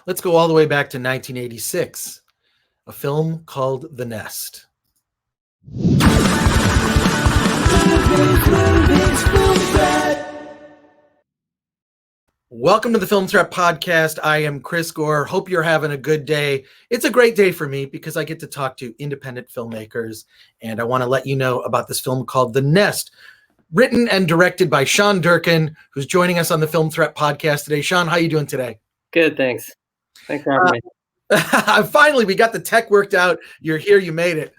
Let's go all the way back to 1986, a film called The Nest. Welcome to the Film Threat Podcast. I am Chris Gore. Hope you're having a good day. It's a great day for me because I get to talk to independent filmmakers, and I want to let you know about this film called The Nest, written and directed by Sean Durkin, who's joining us on the Film Threat Podcast today. Sean, how are you doing today? Good, thanks. Thanks for having me. Finally, we got the tech worked out. You're here. You made it.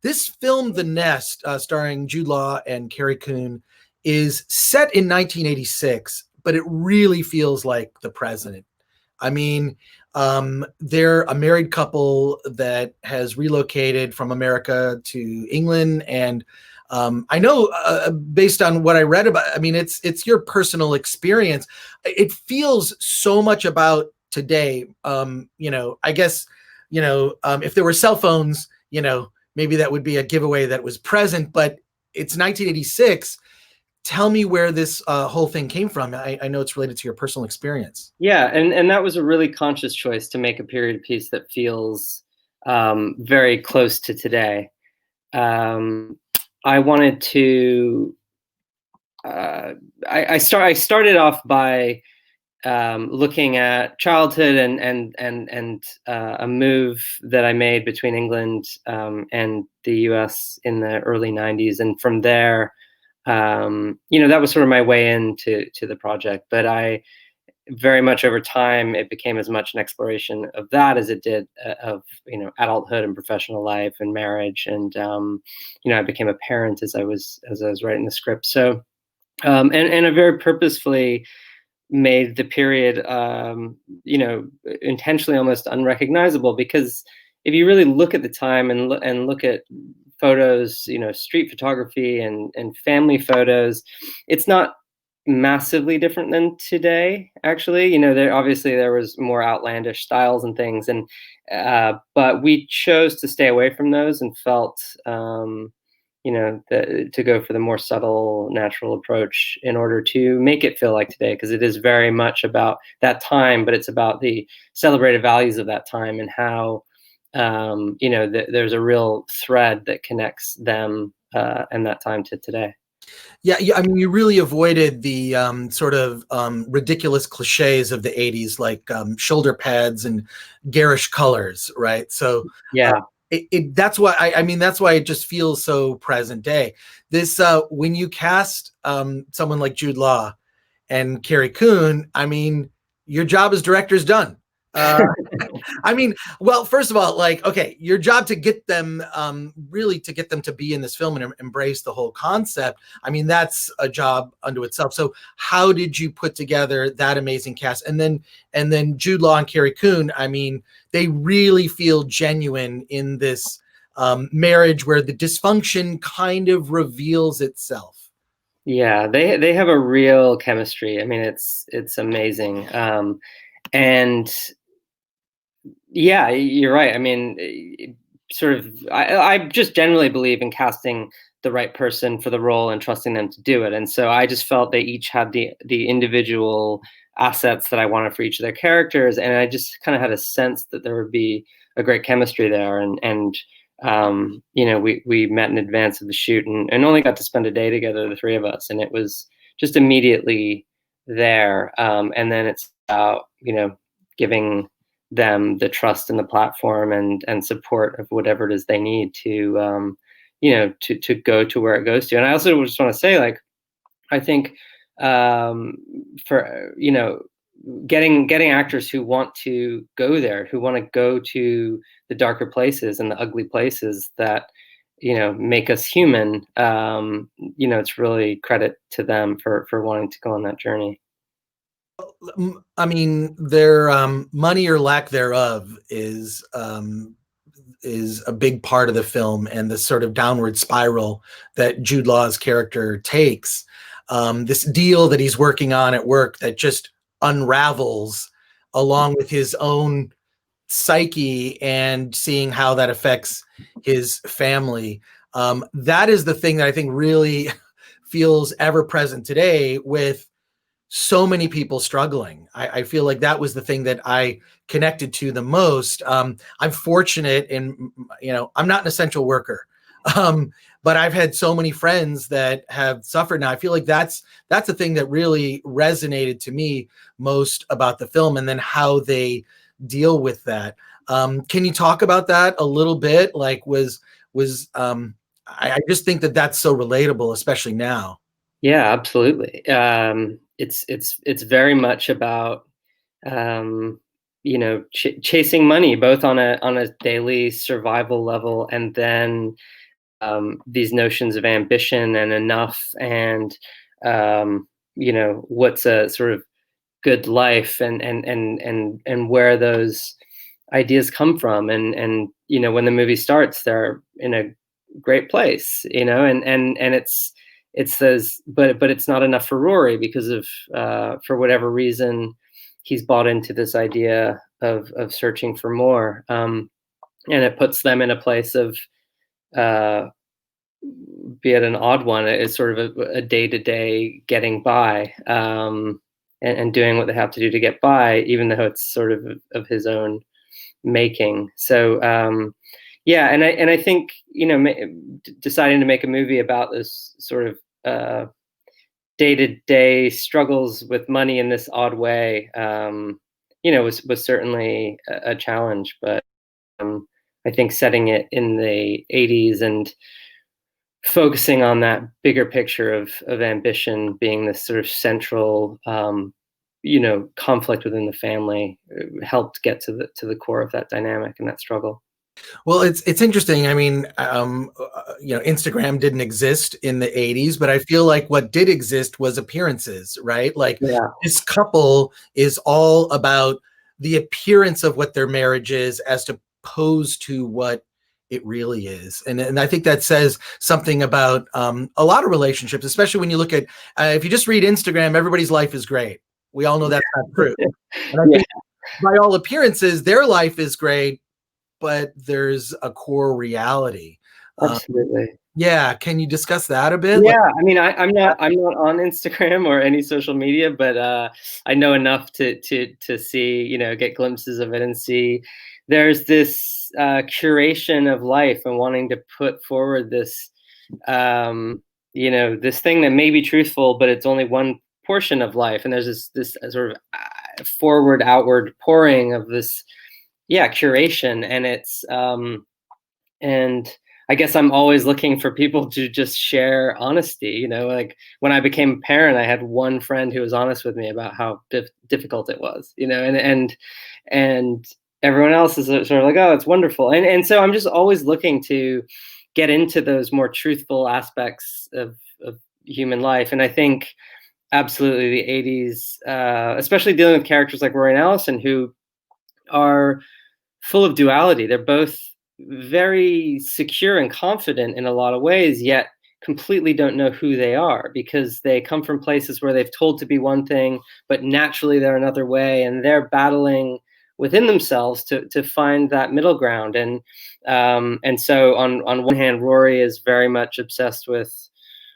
This film, The Nest, starring Jude and Carrie Coon, is set in 1986, but it really feels like the present. I mean, they're a married couple that has relocated from America to England, and I know based on what I read about, I mean, it's your personal experience. It feels so much about today. I guess, if there were cell phones, maybe that would be a giveaway that was present, but it's 1986. Tell me where this whole thing came from. I know it's related to your personal experience. Yeah, and that was a really conscious choice to make a period piece that feels very close to today. I wanted to. I started off by looking at childhood and a move that I made between England and the U.S. in the early '90s, and from there, that was sort of my way into the project. But I very much over time, it became as much an exploration of that as it did of adulthood and professional life and marriage. And I became a parent as I was writing the script. So and I very purposefully made the period intentionally almost unrecognizable, because if you really look at the time and look at photos, street photography and family photos, it's not massively different than today. Actually, there was more outlandish styles and things, and but we chose to stay away from those and felt to go for the more subtle, natural approach in order to make it feel like today, because it is very much about that time, but it's about the celebrated values of that time and how there's a real thread that connects them and that time to today. Yeah. I mean, you really avoided the sort of ridiculous cliches of the 80s, like shoulder pads and garish colors, right? So yeah, that's why that's why it just feels so present day. This when you cast someone like Jude and Carrie Coon, I mean, your job as director is done. Well, first of all, your job to get them really to get them to be in this film and embrace the whole concept. I mean, that's a job unto itself. So how did you put together that amazing cast? And then Jude and Carrie Coon, I mean, they really feel genuine in this marriage where the dysfunction kind of reveals itself. Yeah, they have a real chemistry. I mean, it's amazing. And yeah, you're right. I mean, I just generally believe in casting the right person for the role and trusting them to do it. And so I just felt they each had the individual assets that I wanted for each of their characters. And I just kind of had a sense that there would be a great chemistry there. And we met in advance of the shoot and only got to spend a day together, the three of us. And it was just immediately there. And then it's about, giving them the trust in the platform and support of whatever it is they need to to go to where it goes to. And I also just want to say, I think for getting actors who want to go there, who want to go to the darker places and the ugly places that make us human, it's really credit to them for wanting to go on that journey. I mean, their money or lack thereof is a big part of the film, and the sort of downward spiral that Jude Law's character takes. This deal that he's working on at work that just unravels along with his own psyche and seeing how that affects his family. That is the thing that I think really feels ever present today, with so many people struggling. I feel like that was the thing that I connected to the most. I'm fortunate in, I'm not an essential worker, but I've had so many friends that have suffered. Now I feel like that's the thing that really resonated to me most about the film, and then how they deal with that. Can you talk about that a little bit? Like, I just think that that's so relatable, especially now. Yeah, absolutely. It's very much about chasing money, both on a daily survival level, and then these notions of ambition and enough, and what's a sort of good life, and where those ideas come from. And when the movie starts, they're in a great place, and it's those, but it's not enough for Rory, because of for whatever reason he's bought into this idea of searching for more, and it puts them in a place of be it an odd one, it's sort of a day-to-day getting by, and doing what they have to do to get by, even though it's sort of his own making. So yeah, and I think deciding to make a movie about this sort of day-to-day struggles with money in this odd way, was certainly a challenge. But I think setting it in the 80s and focusing on that bigger picture of ambition being this sort of central conflict within the family helped get to the core of that dynamic and that struggle. Well, it's interesting. I mean, Instagram didn't exist in the 80s, but I feel like what did exist was appearances, right? Like, Yeah. this couple is all about the appearance of what their marriage is, as opposed to what it really is. And I think that says something about a lot of relationships, especially when you look at, if you just read Instagram, everybody's life is great. We all know that's not true. And I think by all appearances, their life is great, but there's a core reality. Absolutely. Yeah. Can you discuss that a bit? Yeah, I mean, I'm not on Instagram or any social media, but I know enough to see, get glimpses of it and see there's this curation of life and wanting to put forward this, this thing that may be truthful, but it's only one portion of life. And there's this sort of forward, outward pouring of this, curation, and it's and I guess I'm always looking for people to just share honesty. Like when I became a parent, I had one friend who was honest with me about how difficult it was, and everyone else is sort of like, oh, it's wonderful. And so I'm just always looking to get into those more truthful aspects of human life. And I think absolutely the 80s, especially dealing with characters like Rory and Allison, who are full of duality. They're both very secure and confident in a lot of ways, yet completely don't know who they are, because they come from places where they've told to be one thing, but naturally they're another way, and they're battling within themselves to find that middle ground. And so on one hand, Rory is very much obsessed with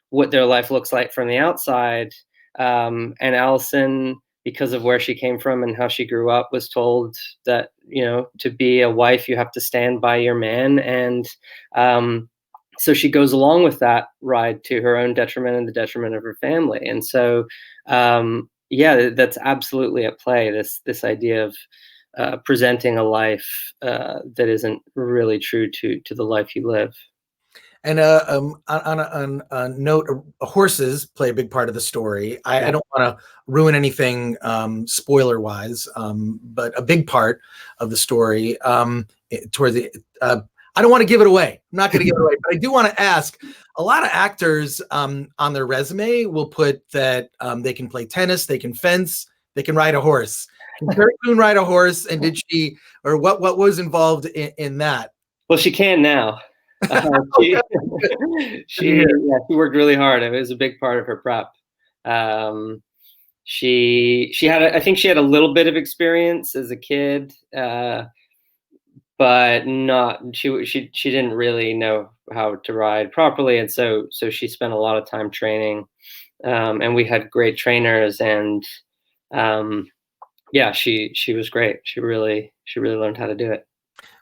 what their life looks like from the outside, and Allison, because of where she came from and how she grew up, was told that, to be a wife, you have to stand by your man. And so she goes along with that ride to her own detriment and the detriment of her family. And so, that's absolutely at play, this idea of presenting a life that isn't really true to the life you live. And on a note, horses play a big part of the story. I don't want to ruin anything spoiler wise, but a big part of the story toward the. I don't want to give it away. I'm not going to give it away, but I do want to ask. A lot of actors on their resume will put that they can play tennis, they can fence, they can ride a horse. Can Carrie Coon ride a horse? And did she, or what was involved in that? Well, she can now. She worked really hard. It was a big part of her prep. She had I think she had a little bit of experience as a kid, but not she didn't really know how to ride properly, and so she spent a lot of time training and we had great trainers, and yeah, she was great. She really learned how to do it.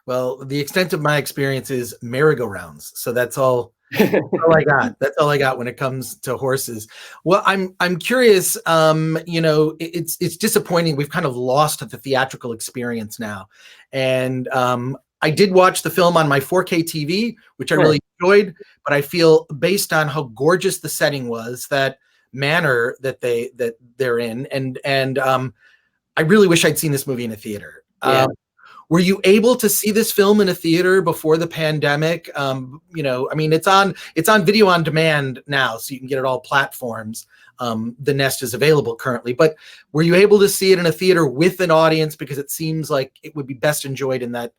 Well, the extent of my experience is merry-go-rounds, so that's all I got. That's all I got when it comes to horses. Well, I'm curious. It's disappointing. We've kind of lost the theatrical experience now, and I did watch the film on my 4K TV, which I really enjoyed. But I feel, based on how gorgeous the setting was, that manor that they're in, and I really wish I'd seen this movie in a theater. Yeah. Were you able to see this film in a theater before the pandemic? I mean, it's on video on demand now, so you can get it all platforms. The Nest is available currently, but were you able to see it in a theater with an audience? Because it seems like it would be best enjoyed in that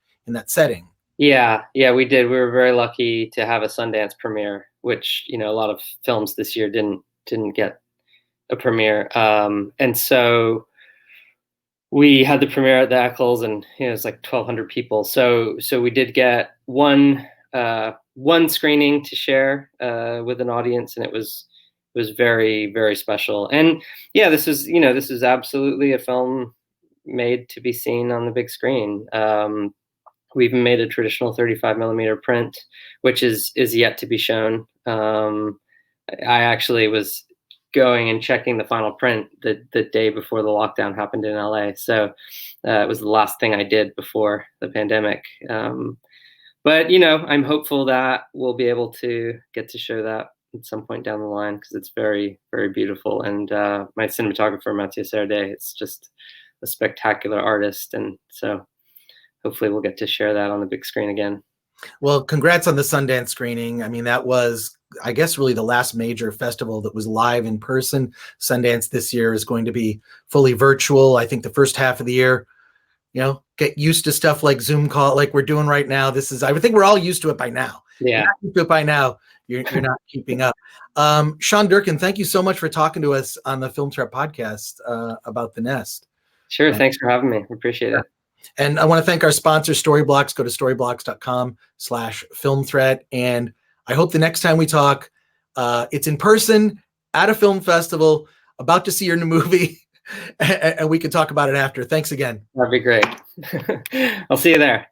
setting. Yeah, we did. We were very lucky to have a Sundance premiere, which, a lot of films this year didn't get a premiere. And so we had the premiere at the Eccles, and it was like 1,200 people. So we did get one screening to share with an audience, and it was very, very special. And yeah, this is absolutely a film made to be seen on the big screen. We even made a traditional 35 millimeter print, which is yet to be shown. I actually was going and checking the final print the day before the lockdown happened in LA. So it was the last thing I did before the pandemic. But I'm hopeful that we'll be able to get to show that at some point down the line, because it's very, very beautiful. And my cinematographer, Mathieu Sardet, it's just a spectacular artist. And so hopefully we'll get to share that on the big screen again. Well, congrats on the Sundance screening. I mean, that was, I guess, really the last major festival that was live in person. Sundance this year is going to be fully virtual. I think the first half of the year, get used to stuff like Zoom call, like we're doing right now. I think we're all used to it by now. Yeah. If you're not used to it by now, you're not keeping up. Sean Durkin, thank you so much for talking to us on the Film Threat podcast about The Nest. Sure. Thanks for having me. Appreciate it. And I want to thank our sponsor, Storyblocks. Go to storyblocks.com/filmthreat. And I hope the next time we talk, it's in person at a film festival, about to see your new movie, and we can talk about it after. Thanks again. That'd be great. I'll see you there.